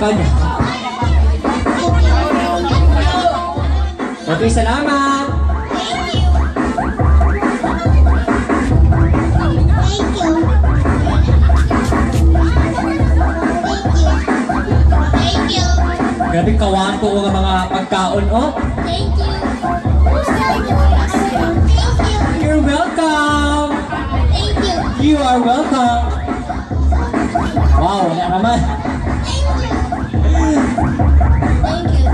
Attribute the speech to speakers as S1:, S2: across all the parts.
S1: iPad. Okay, salamat. Grabe kawanto nga mga pagkaon, oh.
S2: Thank you.
S1: You're welcome.
S2: Thank you.
S1: You are welcome. Wow, wala naman.
S2: Thank you.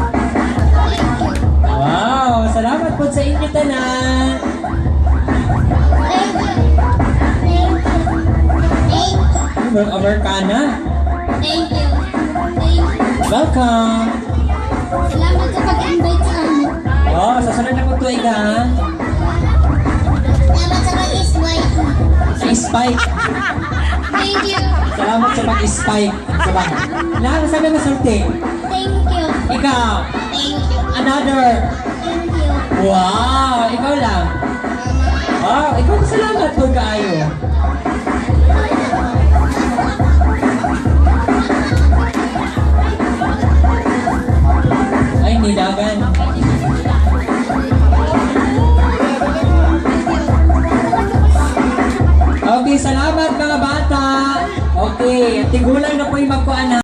S1: Wow, salamat po sa inyo tanan. Americana.
S2: Thank you.
S1: Welcome.
S2: Salamat sa pag-invite sa amin.
S1: Oh, sa sunod na po tuwig ha.
S2: Salamat sa pag-invite.
S1: Sa spike.
S2: Thank you.
S1: Salamat sa pag-spike. Sabang. Lahat sabi mo sulti.
S2: Thank you.
S1: Ikaw.
S2: Thank you.
S1: Another.
S2: Thank you.
S1: Wow, ikaw lang. Oh, ikaw salamat po kaayo. Ay, nilagan. Okay, salamat mga bata. Okay, tigulang na po yung magkuana.